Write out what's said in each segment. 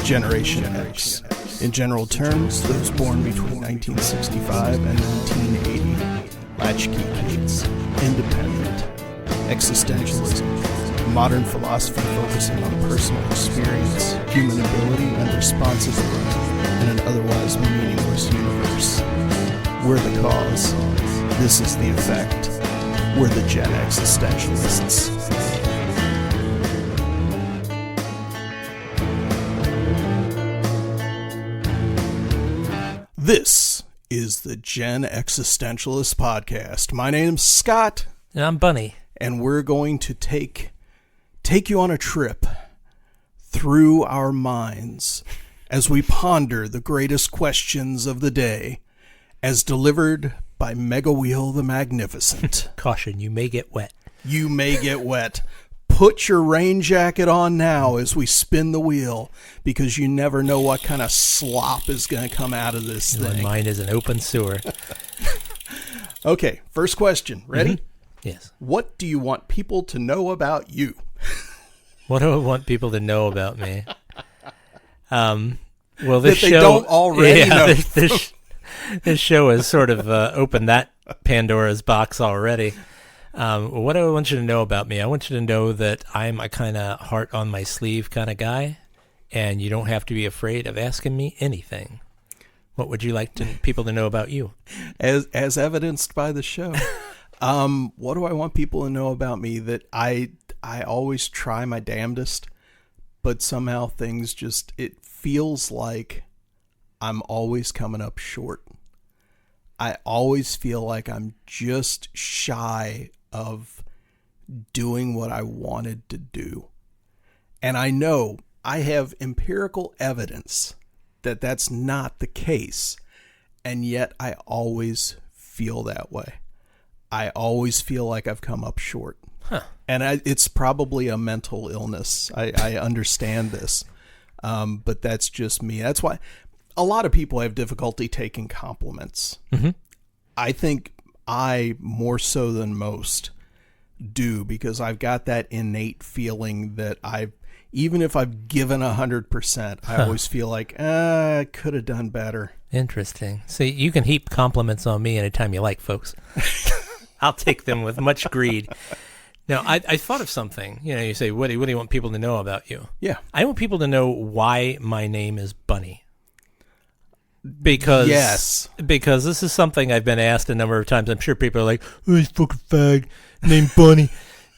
Generation X. In general terms, those born between 1965 and 1980. Latchkey kids. Independent. Existentialism. Modern philosophy focusing on personal experience, human ability, and responsibility in an otherwise meaningless universe. We're the cause. This is the effect. We're the Gen X-istentialists. This is the Gen X-istentialists podcast. My name's Scot. And I'm Bunny. And we're going to take you on a trip through our minds as we ponder the greatest questions of the day as delivered by Mega Wheel the Magnificent. Caution, you may get wet. You may get wet. Put your rain jacket on now as we spin the wheel, because you never know what kind of slop is going to come out of this thing. Mine is an open sewer. Okay, first question. Ready? Mm-hmm. Yes. What do you want people to know about you? What do I want people to know about me? Well, that this they show don't already know. This show has sort of opened that Pandora's box already. What do I want you to know about me? I want you to know that I'm a kind of heart on my sleeve kind of guy, and you don't have to be afraid of asking me anything. What would you like people to know about you? As evidenced by the show. What do I want people to know about me? That I always try my damnedest, but somehow things it feels like I'm always coming up short. I always feel like I'm just shy of doing what I wanted to do. And I know I have empirical evidence that that's not the case. And yet I always feel that way. I always feel like I've come up short. Huh. And it's probably a mental illness. I understand this. But that's just me. That's why a lot of people have difficulty taking compliments. Mm-hmm. I think I, more so than most, do, because I've got that innate feeling that even if I've given 100%, I always feel like, I could have done better. Interesting. See, you can heap compliments on me anytime you like, folks. I'll take them with much greed. Now, I thought of something. You say, what do you want people to know about you? Yeah. I want people to know why my name is Bunny. Because this is something I've been asked a number of times. I'm sure people are like, oh, he's fucking fag, named Bunny.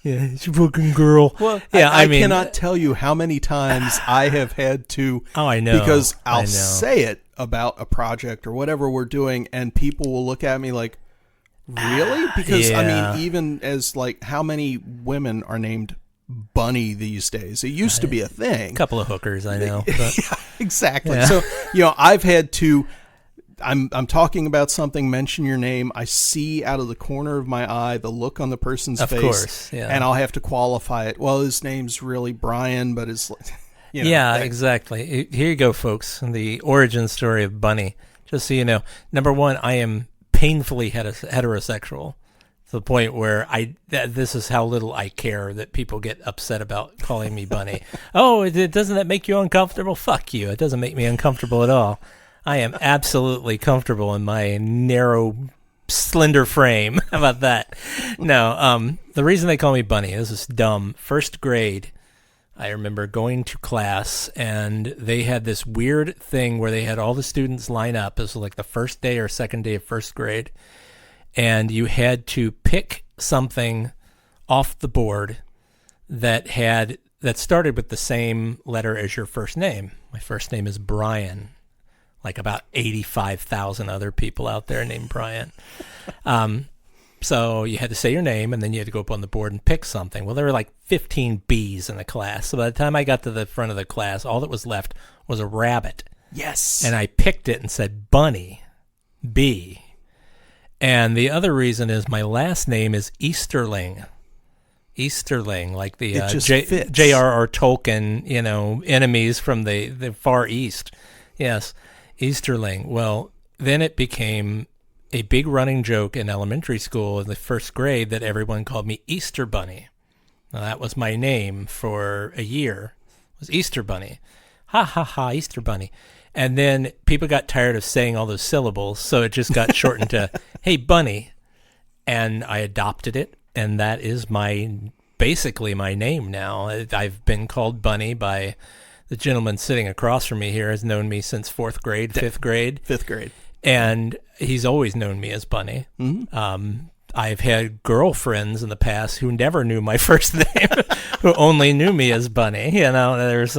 Yeah, he's a fucking girl. Well, yeah, I mean, cannot tell you how many times I have had to. Oh, I know. Because I'll say it about a project or whatever we're doing, and people will look at me like, really? Because, I mean, even as like, how many women are named Bunny these days? It used to be a thing. A couple of hookers, I know. But. Yeah, exactly. Yeah. So, I've had to, I'm talking about something, mention your name. I see out of the corner of my eye the look on the person's face. Of course, yeah. And I'll have to qualify it. Well, his name's really Brian, but it's, exactly. Here you go, folks. The origin story of Bunny. Just so you know, number one, I am painfully heterosexual. To the point where this is how little I care that people get upset about calling me Bunny. Oh, doesn't that make you uncomfortable? Fuck you. It doesn't make me uncomfortable at all. I am absolutely comfortable in my narrow, slender frame. How about that? No, the reason they call me Bunny, this is dumb. First grade, I remember going to class, and they had this weird thing where they had all the students line up. It was like the first day or second day of first grade. And you had to pick something off the board that started with the same letter as your first name. My first name is Brian, like about 85,000 other people out there named Brian. So you had to say your name, and then you had to go up on the board and pick something. Well, there were like 15 B's in the class. So by the time I got to the front of the class, all that was left was a rabbit. Yes. And I picked it and said Bunny, B. And the other reason is my last name is Easterling. Easterling, like the J.R.R. Tolkien, enemies from the Far East. Yes, Easterling. Well, then it became a big running joke in elementary school in the first grade that everyone called me Easter Bunny. Now, that was my name for a year, was Easter Bunny. Ha ha ha, Easter Bunny. And then people got tired of saying all those syllables, so it just got shortened to, hey, Bunny. And I adopted it, and that is basically my name now. I've been called Bunny by the gentleman sitting across from me here, has known me since 4th grade, 5th grade. 5th grade. And he's always known me as Bunny. Mm-hmm. I've had girlfriends in the past who never knew my first name, who only knew me as Bunny. There's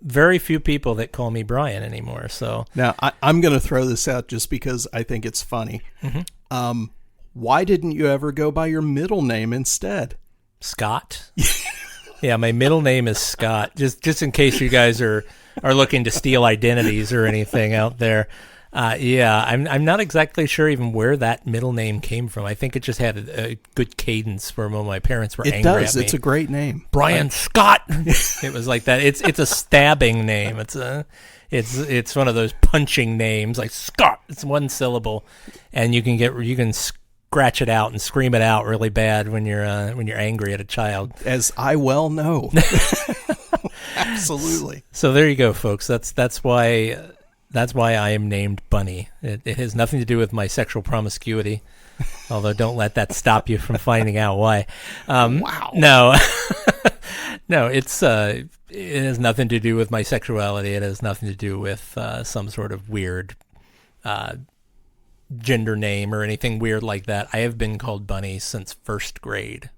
very few people that call me Brian anymore. So now I'm going to throw this out just because I think it's funny. Mm-hmm. Why didn't you ever go by your middle name instead? Scot. Yeah, my middle name is Scot. Just in case you guys are looking to steal identities or anything out there. I'm not exactly sure even where that middle name came from. I think it just had a good cadence for when my parents were angry at me. It does. It's a great name. Brian Scott. It was like that. It's a stabbing name. It's one of those punching names like Scott. It's one syllable, and you can scratch it out and scream it out really bad when you're angry at a child. As I well know. Absolutely. So there you go, folks. That's why I am named Bunny. It has nothing to do with my sexual promiscuity, although don't let that stop you from finding out why. Wow. No, no, it has nothing to do with my sexuality. It has nothing to do with some sort of weird gender name or anything weird like that. I have been called Bunny since 1st grade,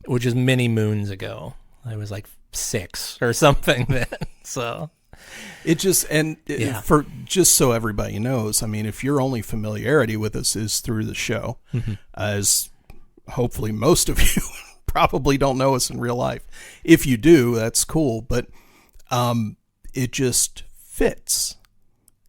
which is many moons ago. I was like 6 or something then, so... It just, for just so everybody knows, I mean, if your only familiarity with us is through the show, mm-hmm. as hopefully most of you probably don't know us in real life. If you do, that's cool, but it just fits.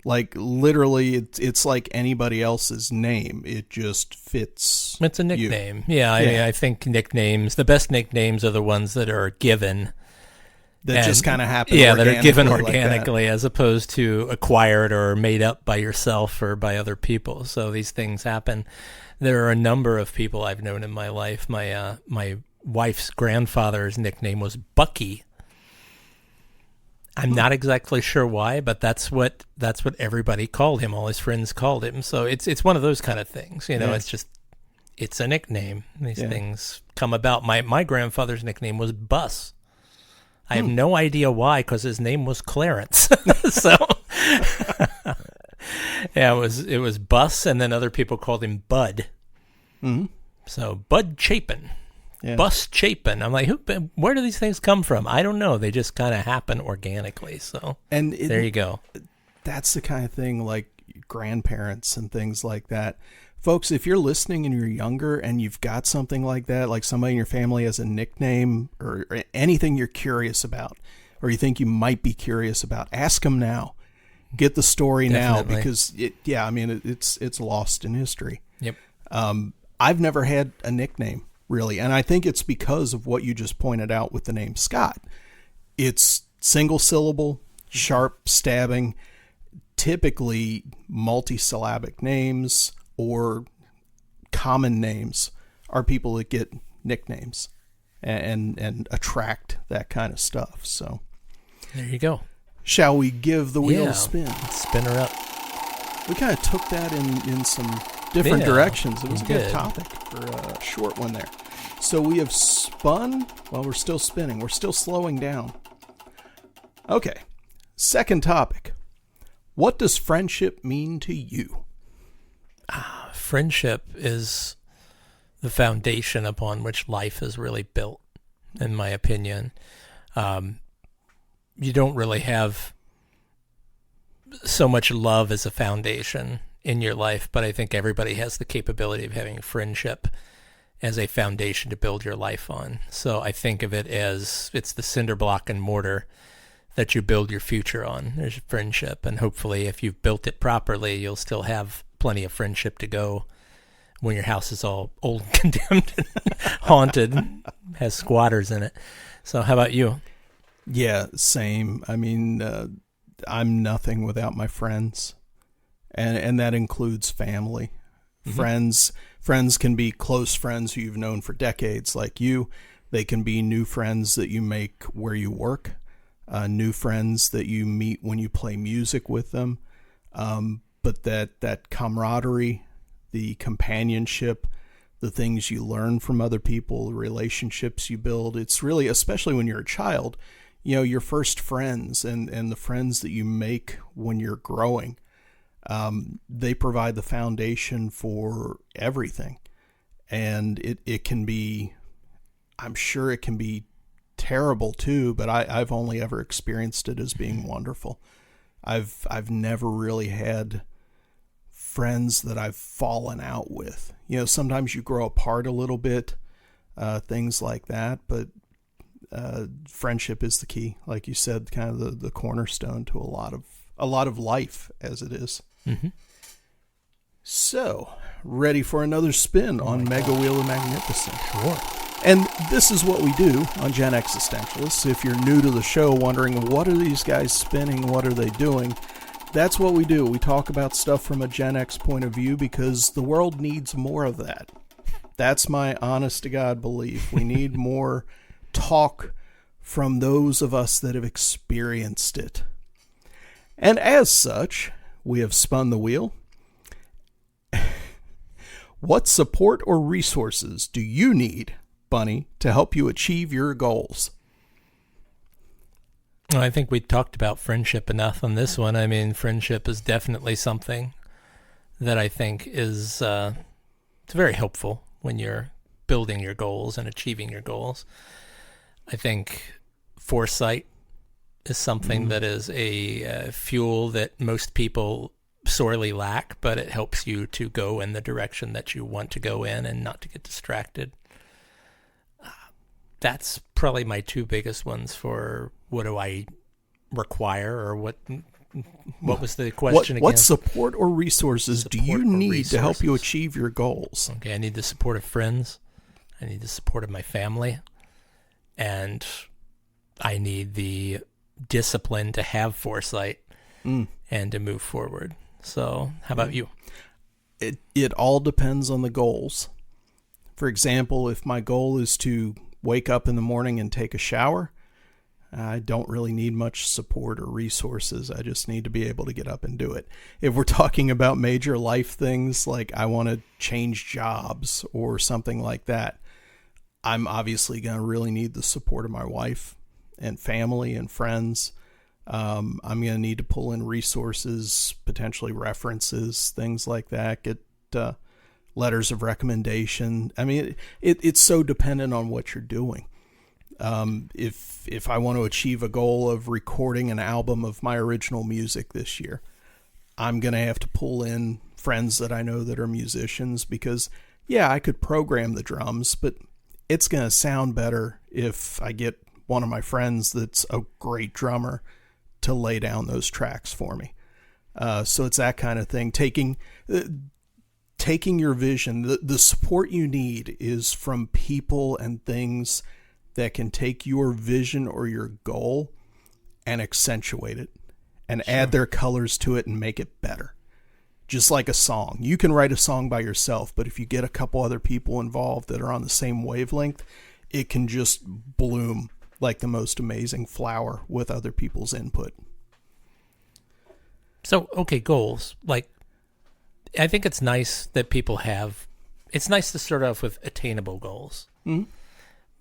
Like literally, it's like anybody else's name. It just fits. It's a nickname. I think nicknames, the best nicknames are the ones that are given. That just kind of happen that are given organically as opposed to acquired or made up by yourself or by other people. So these things happen. There are a number of people I've known in my life. My wife's grandfather's nickname was Bucky. I'm not exactly sure why, but that's what everybody called him. All his friends called him. So it's one of those kind of things. It's a nickname. These things come about. My grandfather's nickname was Bus. I have no idea why, because his name was Clarence. So, it was Bus, and then other people called him Bud. Mm-hmm. So Bud Chapin, Bus Chapin. I'm like, where do these things come from? I don't know. They just kind of happen organically. So, there you go. That's the kind of thing like grandparents and things like that. Folks, if you're listening and you're younger and you've got something like that, like somebody in your family has a nickname or anything you're curious about, or you think you might be curious about, ask them now. Get the story now, because it's lost in history. Yep. I've never had a nickname really, and I think it's because of what you just pointed out with the name Scott. It's single syllable, sharp stabbing, typically multisyllabic names. Or common names are people that get nicknames and attract that kind of stuff. So there you go. Shall we give the wheel a spin? Spin her up. We kind of took that in some different directions. It was a good topic for a short one there. So we have spun while we're still spinning. We're still slowing down. Okay. Second topic. What does friendship mean to you? Friendship is the foundation upon which life is really built, in my opinion. You don't really have so much love as a foundation in your life, but I think everybody has the capability of having friendship as a foundation to build your life on. So I think of it as it's the cinder block and mortar that you build your future on. There's friendship, and hopefully if you've built it properly, you'll still have plenty of friendship to go when your house is all old, condemned, and haunted, has squatters in it. So how about you? Yeah, same. I mean, I'm nothing without my friends, and that includes family. Mm-hmm. Friends can be close friends who you've known for decades, like you. They can be new friends that you make where you work. new friends that you meet when you play music with them. But that camaraderie, the companionship, the things you learn from other people, the relationships you build, it's really, especially when you're a child, your first friends and the friends that you make when you're growing, they provide the foundation for everything. And it can be, I'm sure it can be terrible too, but I've only ever experienced it as being wonderful. I've never really had friends that I've fallen out with. Sometimes you grow apart a little bit, things like that, but friendship is the key, like you said, kind of the cornerstone to a lot of life as it is. Mm-hmm. So, ready for another spin on Mega Wheel of Magnificent? Sure. And this is what we do on Gen X-istentialists. If you're new to the show, wondering what are these guys spinning, what are they doing, that's what we do. We talk about stuff from a Gen X point of view because the world needs more of that. That's my honest to God belief. We need more talk from those of us that have experienced it. And as such, we have spun the wheel. What support or resources do you need, Bunny, to help you achieve your goals? Well, I think we talked about friendship enough on this one. I mean, friendship is definitely something that I think is it's very helpful when you're building your goals and achieving your goals. I think foresight is something that is a fuel that most people sorely lack, but it helps you to go in the direction that you want to go in and not to get distracted. That's probably my two biggest ones for what do I require, or what was the question again? What support or resources do you need to help you achieve your goals? Okay, I need the support of friends. I need the support of my family. And I need the discipline to have foresight and to move forward. So how about you? It all depends on the goals. For example, if my goal is to wake up in the morning and take a shower, I don't really need much support or resources. I just need to be able to get up and do it. If we're talking about major life things like I want to change jobs or something like that, I'm obviously going to really need the support of my wife and family and friends. I'm going to need to pull in resources, potentially references, things like that, get letters of recommendation. I mean, it's so dependent on what you're doing. If I want to achieve a goal of recording an album of my original music this year, I'm going to have to pull in friends that I know that are musicians because, yeah, I could program the drums, but it's going to sound better if I get one of my friends that's a great drummer to lay down those tracks for me. So it's that kind of thing. Taking your vision, the support you need is from people and things that can take your vision or your goal and accentuate it and add their colors to it and make it better. Just like a song. You can write a song by yourself, but if you get a couple other people involved that are on the same wavelength, it can just bloom like the most amazing flower with other people's input. So, okay, goals. Like, I think it's nice that people have, it's nice to start off with attainable goals. Mm-hmm.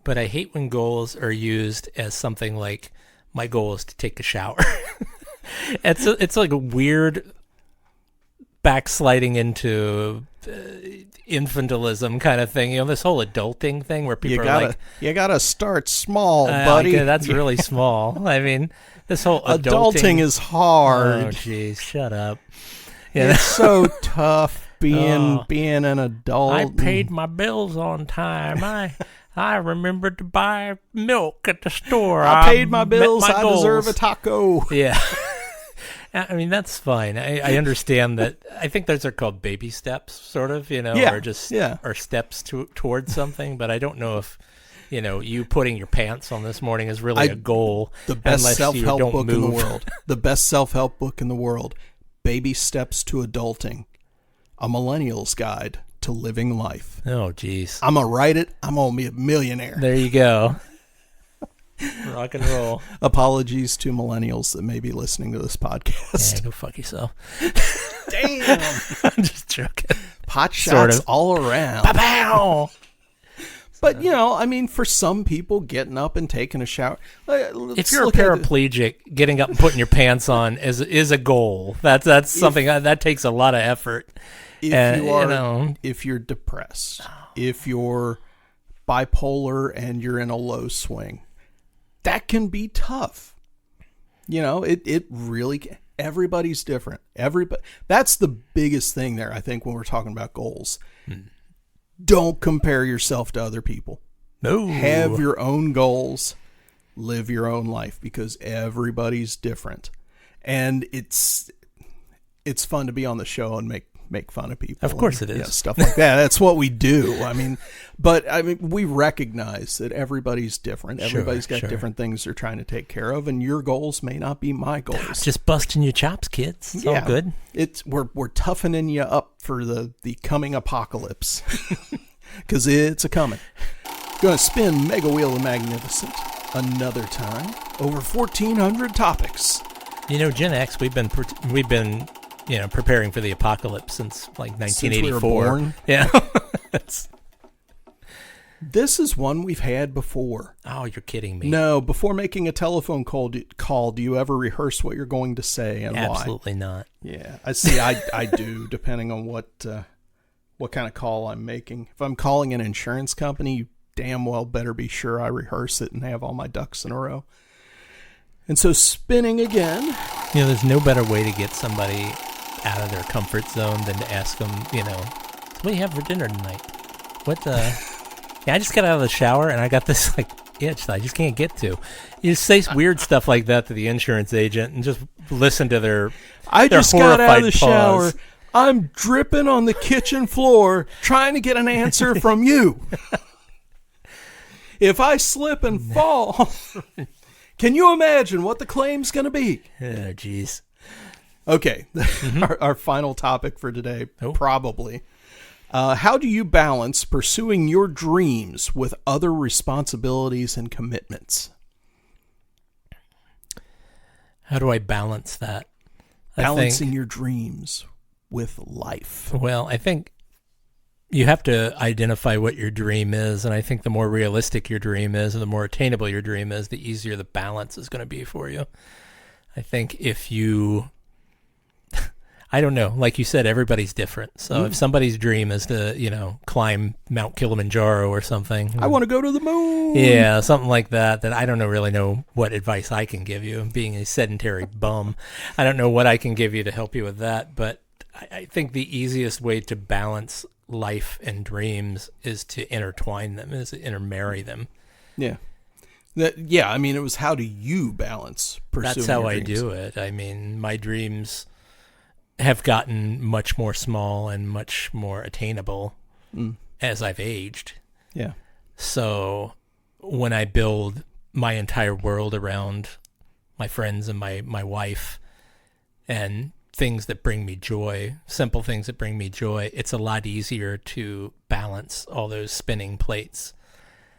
But I hate when goals are used as something like, my goal is to take a shower. It's like a weird backsliding into infantilism kind of thing. You know, this whole adulting thing where people are like... You gotta start small, buddy. Okay, that's really small. I mean, this whole adulting is hard. Oh, jeez, shut up. It's so tough being an adult. I paid my bills on time. I remembered to buy milk at the store. I paid my bills. I deserve a taco. Yeah. I mean, that's fine. I understand that. I think those are called baby steps, sort of, or just or steps towards something. But I don't know if, you putting your pants on this morning is really a goal. The best self-help book in the world. The best self-help book in the world. Baby Steps to Adulting. A Millennial's Guide to Living Life. Oh, geez. I'm going to write it. I'm going to be a millionaire. There you go. Rock and roll. Apologies to millennials that may be listening to this podcast. Yeah, go fuck yourself. Damn. I'm just joking. Pot shots all around. Pow! But, you know, I mean, for some people, getting up and taking a shower. If you're a paraplegic, getting up and putting your pants on is a goal. That's something that takes a lot of effort. If you're depressed, if you're bipolar and you're in a low swing, that can be tough. You know, it really can. Everybody's different. That's the biggest thing there, I think, when we're talking about goals. Don't compare yourself to other people. No. Have your own goals. Live your own life, because everybody's different. And it's fun to be on the show and make fun of people. Of course it is. Yeah, stuff like that. That's what we do. I mean, we recognize that everybody's different. Everybody's got different things they're trying to take care of, and your goals may not be my goals. Just busting your chops, kids. It's all good. We're toughening you up for the coming apocalypse, because it's a coming. Going to spin Mega Wheel of Magnificent another time. Over 1,400 topics. You know, Gen X, we've been preparing for the apocalypse since like 1984. Since we were born. Yeah. This is one we've had before. Oh, you're kidding me. No, before making a telephone call, do you ever rehearse what you're going to say and why? Absolutely not. Yeah, I see. I do, depending on what kind of call I'm making. If I'm calling an insurance company, you damn well better be sure I rehearse it and have all my ducks in a row. And so spinning again. You know, there's no better way to get somebody out of their comfort zone than to ask them, you know, what do you have for dinner tonight? Yeah, I just got out of the shower and I got this like itch that I just can't get to. You just say weird stuff like that to the insurance agent and just listen to their I their just got out of the pause. shower. I'm dripping on the kitchen floor trying to get an answer from you. If I slip and fall, can you imagine what the claim's going to be? Oh, jeez. Okay, our final topic for today, probably. How do you balance pursuing your dreams with other responsibilities and commitments? How do I balance that? Balancing your dreams with life. Well, I think you have to identify what your dream is, and I think the more realistic your dream is and the more attainable your dream is, the easier the balance is going to be for you. I think if you... I don't know. Like you said, everybody's different. So if somebody's dream is to, you know, climb Mount Kilimanjaro or something. I want to go to the moon. Yeah, something like that, then I don't really know what advice I can give you. Being a sedentary bum, I don't know what I can give you to help you with that. But I think the easiest way to balance life and dreams is to intertwine them, is to intermarry them. Yeah. I mean, it was how do you balance pursuing That's how your I dreams? do it. I mean, my dreams have gotten much more small and much more attainable as I've aged. Yeah. So when I build my entire world around my friends and my wife and things that bring me joy, simple things that bring me joy, it's a lot easier to balance all those spinning plates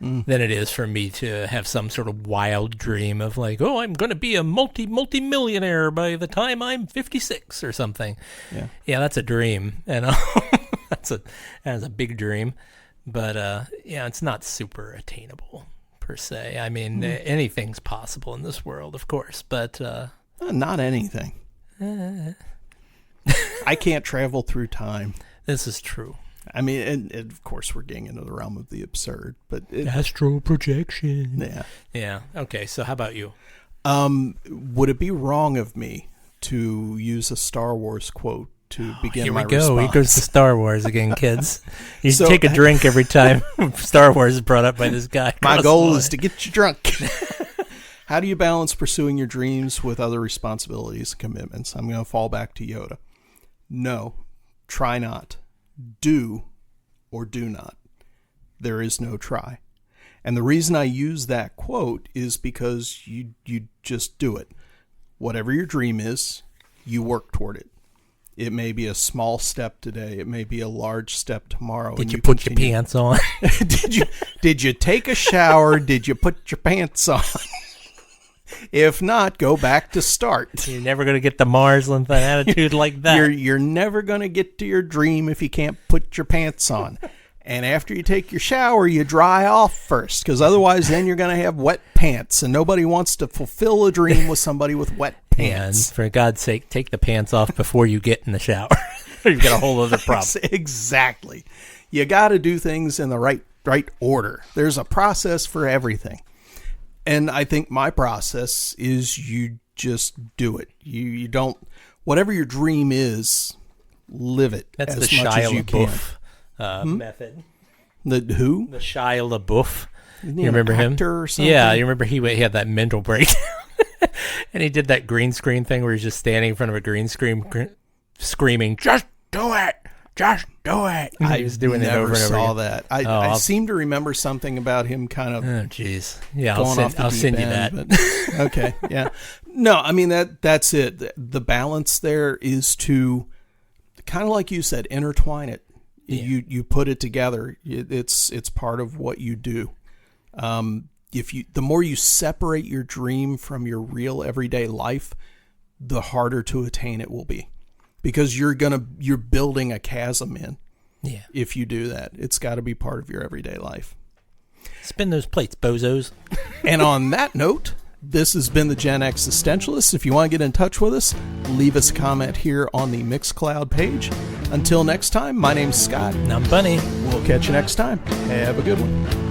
than it is for me to have some sort of wild dream of like, oh, I'm going to be a multi-millionaire by the time I'm 56 or something. Yeah, that's a dream. And that's a big dream. But it's not super attainable per se. I mean, anything's possible in this world, of course, but not anything. I can't travel through time. This is true. I mean, and of course, we're getting into the realm of the absurd, but astral projection. Yeah. Okay. So, how about you? Would it be wrong of me to use a Star Wars quote to begin my response? Here we go. He goes to Star Wars again, kids. You take a drink every time Star Wars is brought up by this guy. My goal is to get you drunk. How do you balance pursuing your dreams with other responsibilities and commitments? I'm going to fall back to Yoda. No, try not. Do or do not. There is no try. And the reason I use that quote is because you just do it. Whatever your dream is, you work toward it. It may be a small step today. It may be a large step tomorrow. Did you put your pants on? Did you take a shower? Did you put your pants on? If not, go back to start. You're never going to get the Mars with an attitude like that. You're never going to get to your dream if you can't put your pants on. And after you take your shower, you dry off first, because otherwise then you're going to have wet pants, and nobody wants to fulfill a dream with somebody with wet pants. And for God's sake, take the pants off before you get in the shower. You've got a whole other problem. Exactly. You got to do things in the right order. There's a process for everything. And I think my process is you just do it. You don't, whatever your dream is, live it. That's as the much Shia as you LaBeouf can. method. The who? The Shia LaBeouf. Isn't You remember him? Or something? Yeah, you remember he had that mental breakdown. And he did that green screen thing where he's just standing in front of a green screen screaming, "Just do it! Just do it!" I was doing it never over and over saw again. that. I seem to remember something about him kind of Oh, jeez. Yeah, going off the I'll deep send you end, that. but- okay, yeah. No, I mean, that's it. The balance there is to, kind of like you said, intertwine it. Yeah. You put it together. It's part of what you do. The more you separate your dream from your real everyday life, the harder to attain it will be, because you're building a chasm in. Yeah. If you do that, it's got to be part of your everyday life. Spin those plates, bozos. And on that note, this has been the Gen X-istentialists. If you want to get in touch with us, leave us a comment here on the Mixcloud page. Until next time, my name's Scott. And I'm Bunny. We'll catch you next time. Have a good one.